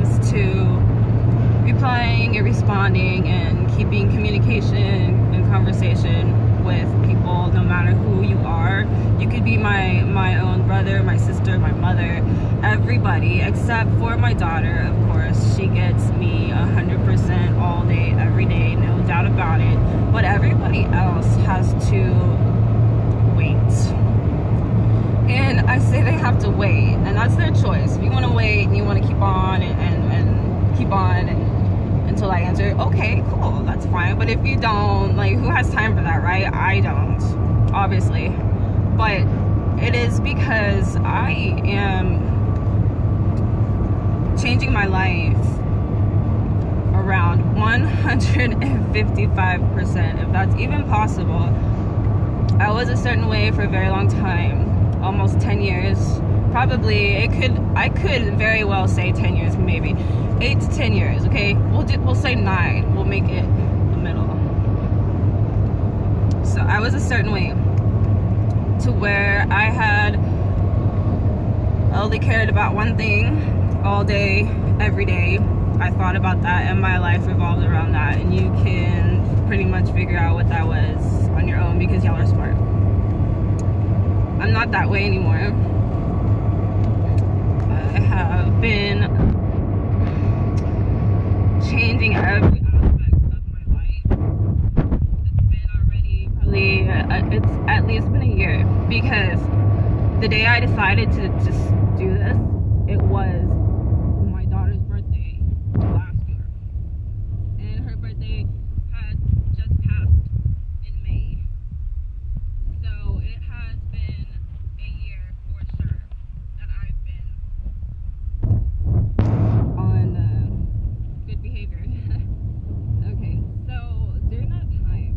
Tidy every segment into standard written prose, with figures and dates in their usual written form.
comes to replying and responding and keeping communication and conversation with people, no matter who you are. You could be my own brother, my sister, my mother, everybody except for my daughter, of course. She gets me 100% all day, every day, no doubt about it. But everybody else has to wait. And I say they have to wait, and that's their choice. If you want to wait and you want to keep on and keep on until I answer, okay, cool, that's fine. But if you don't, like, who has time for that, right? I don't, obviously. But it is because I am changing my life around 155%, if that's even possible. I was a certain way for a very long time, almost 10 years. Probably I could very well say 10 years, maybe 8 to 10 years. Okay, we'll say 9. We'll make it the middle. So I was a certain way, to where I had only cared about one thing all day, every day. I thought about that, and my life revolved around that. And you can pretty much figure out what that was on your own, because y'all are smart. I'm not that way anymore. I have been changing every aspect of my life. It's been already probably, it's at least been a year, because the day I decided to just do this, it was my daughter's birthday last year. And her birthday had just passed in May. So it has been a year for sure that I've been on good behavior. Okay, so during that time,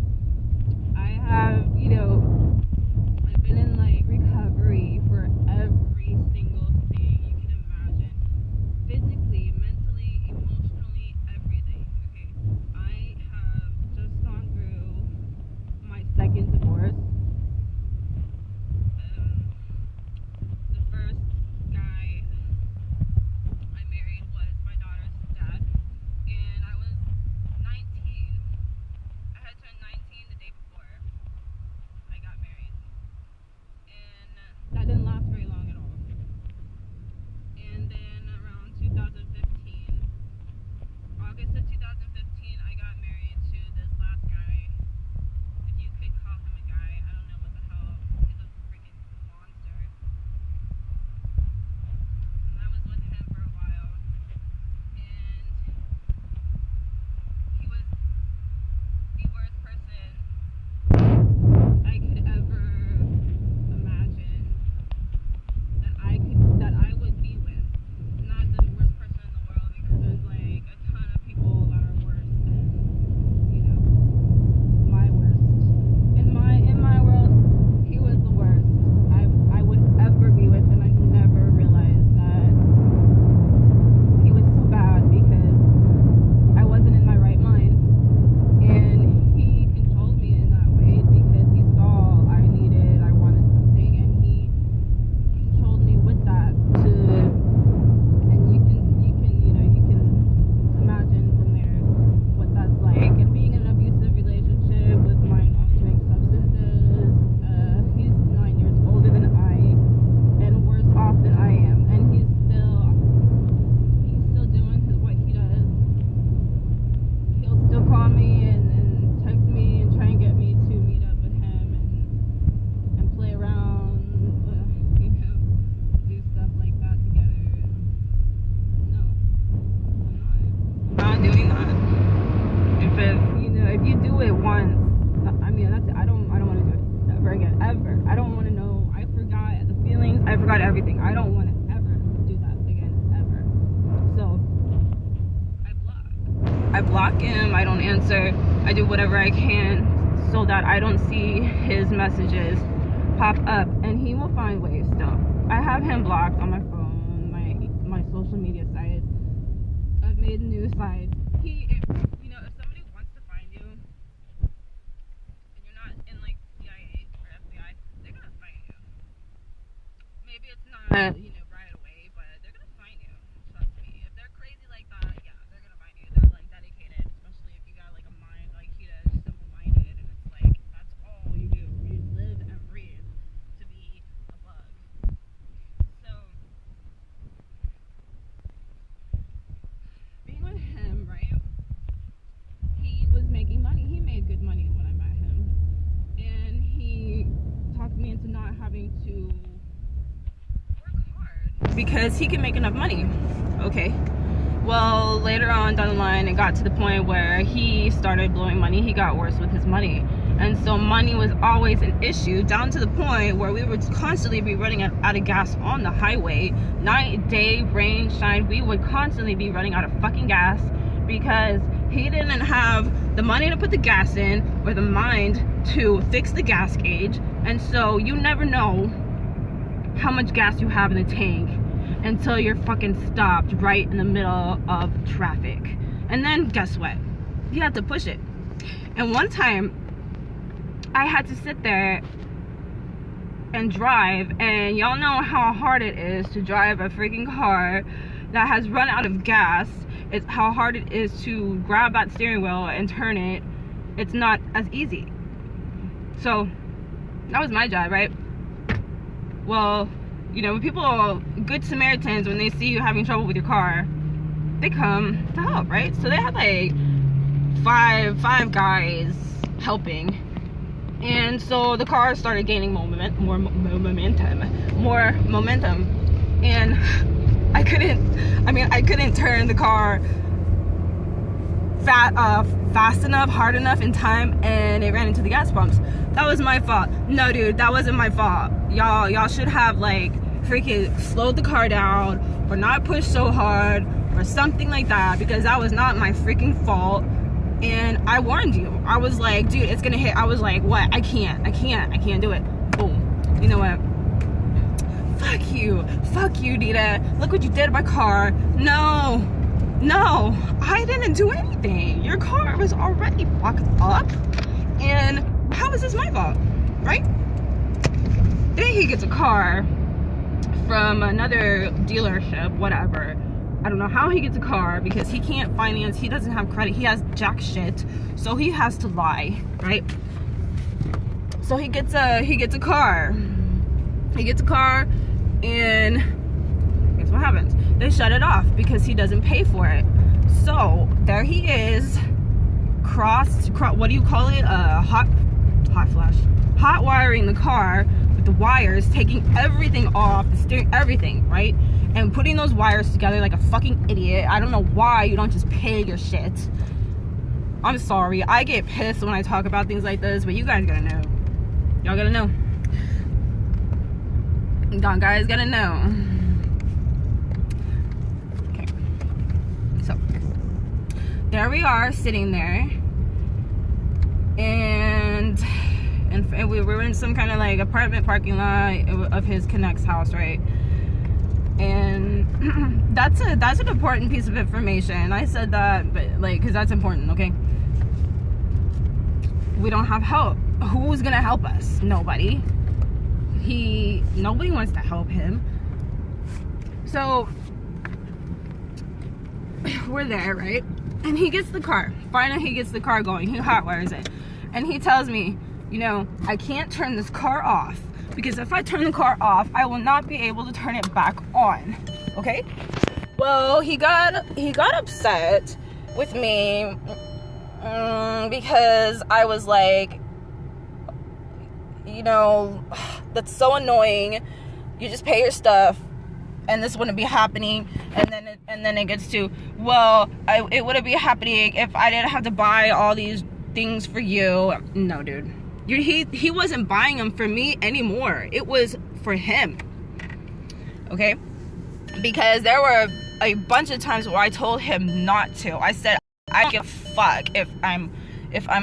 I have, I've been in like recovery for every single thing you can imagine. Physically, mentally, emotionally, everything. Okay, I have just gone through my second divorce. The first guy I married was my daughter's dad, and I was 19. I had turned 19 the day before I got married, and that didn't last very long at all. And then around 2015, August of 2015, I got married to this last guy. If you could call him a guy, I don't know what the hell. He's a freaking monster. And I was with him for a while, and he was the worst person I could ever imagine that I would be with. Not the worst person in the world, because there's like a ton of people that are worse than, my worst. In my world, he was the worst I would ever be with, and I never realized that he was so bad, because I wasn't in my right mind. And he controlled me in that way, because he saw I wanted something, and he controlled me with that. And you can imagine from there what that's like. And being in an abusive relationship with mind-altering substances, he's 9 years older than I, and worse off than I am, and he's still doing what he does. He'll still call me and text me and try and get me to meet up with him and play around, do stuff like that together. No, I'm not doing that. If you do it once, that's it. I don't want to do it ever again, ever. I don't want to know. I forgot the feelings. I forgot everything. I don't want to ever do that again, ever. So I block him. I don't answer. I do whatever I can so that I don't see his messages pop up, and he will find ways still. I have him blocked on my phone, my social media sites. I've made new sites. If somebody wants to find you and you're not in like CIA or FBI, they're gonna find you. Maybe it's not right away, but they're gonna find you. Trust me. If they're crazy like because he can make enough money. Okay. Well, later on down the line, it got to the point where he started blowing money. He got worse with his money. And so money was always an issue, down to the point where we would constantly be running out of gas on the highway. Night, day, rain, shine, we would constantly be running out of fucking gas because he didn't have the money to put the gas in or the mind to fix the gas gauge. And so you never know how much gas you have in the tank until you're fucking stopped right in the middle of traffic. And then guess what? You have to push it. And one time I had to sit there and drive, and y'all know how hard it is to drive a freaking car that has run out of gas. It's how hard it is to grab that steering wheel and turn it. It's not as easy. So that was my job, right? Well, you know, when people, good Samaritans, when they see you having trouble with your car, they come to help, right? So they had like five guys helping. And so the car started gaining more momentum. And I couldn't turn the car fast enough, hard enough in time, and it ran into the gas pumps. That was my fault. No, dude, that wasn't my fault. Y'all should have like freaking slowed the car down or not pushed so hard or something like that, because that was not my freaking fault. And I warned you. I was like, dude, it's gonna hit. I was like, what? I can't do it. Boom. You know what? Fuck you, Dita. Look what you did to my car. No, I didn't do anything. Your car was already fucked up. And how is this my fault, right? Then he gets a car from another dealership, whatever. I don't know how he gets a car, because he can't finance, he doesn't have credit, he has jack shit, so he has to lie, right? So he gets a car. And guess what happens? They shut it off because he doesn't pay for it. So there he is, what do you call it? Hot wiring the car with the wires, taking everything off, the steering, everything, right? And putting those wires together like a fucking idiot. I don't know why you don't just pay your shit. I'm sorry. I get pissed when I talk about things like this, but you guys gotta know. Y'all gotta know. Y'all guys gotta know. Okay. So, there we are sitting there. And we were in some kind of like apartment parking lot of his Connect's house, right? And that's an important piece of information. I said that, but like, because that's important, okay? We don't have help. Who's gonna help us? Nobody. Nobody wants to help him. So we're there, right? And he gets the car. Finally, he gets the car going. He hotwires it, and he tells me, you know, I can't turn this car off, because if I turn the car off, I will not be able to turn it back on. Okay? Well, he got upset with me because I was like, you know, that's so annoying. You just pay your stuff and this wouldn't be happening. And then it gets to, well, it wouldn't be happening if I didn't have to buy all these things for you. No, dude. He wasn't buying them for me anymore. It was for him. Okay? Because there were a bunch of times where I told him not to. I said, I don't give a fuck if I'm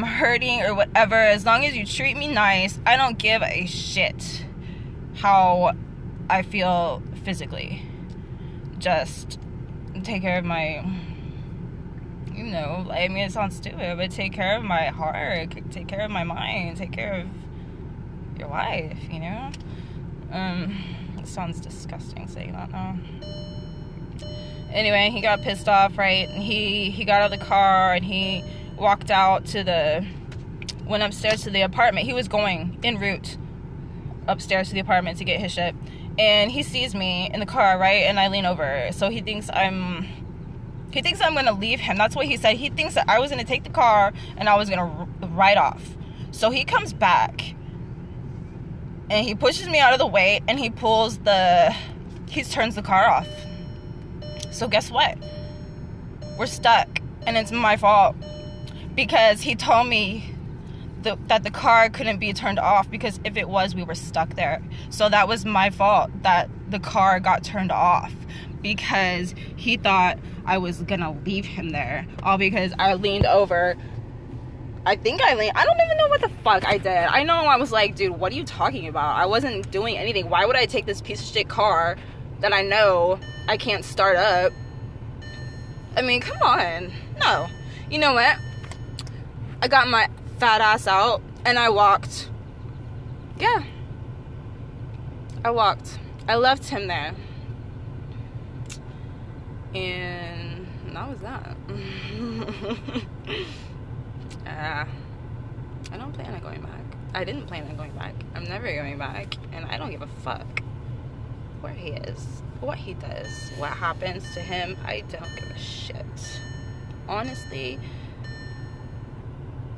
hurting or whatever. As long as you treat me nice, I don't give a shit how I feel physically. Just take care of my, you know, I mean, it sounds stupid, but take care of my heart, take care of my mind, take care of your life, you know? It sounds disgusting saying that now. Anyway, he got pissed off, right? And he got out of the car and he walked out went upstairs to the apartment. He was going en route upstairs to the apartment to get his shit. And he sees me in the car, right? And I lean over. So he thinks I'm gonna leave him. That's what he said. He thinks that I was gonna take the car and I was gonna ride off. So he comes back and he pushes me out of the way and he pulls the he turns the car off. So guess what? We're stuck, and it's my fault because he told me that the car couldn't be turned off, because if it was, we were stuck there. So that was my fault that the car got turned off, because he thought I was gonna leave him there, all because I leaned over. I don't even know what the fuck I did. I know I was like, dude, what are you talking about? I wasn't doing anything. Why would I take this piece of shit car that I know I can't start up? I mean, come on. No. You know what? I got my fat ass out and I walked. Yeah. I walked. I left him there. And that was that. I don't plan on going back. I didn't plan on going back. I'm never going back. And I don't give a fuck where he is, what he does, what happens to him. I don't give a shit. Honestly.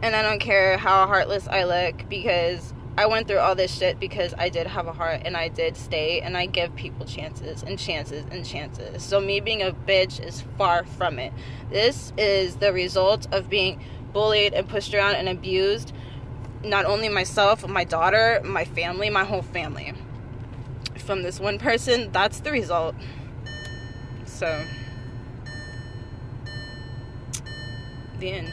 And I don't care how heartless I look, because I went through all this shit because I did have a heart, and I did stay, and I give people chances and chances and chances. So me being a bitch is far from it. This is the result of being bullied and pushed around and abused. Not only myself, my daughter, my family, my whole family. From this one person, that's the result. So, the end.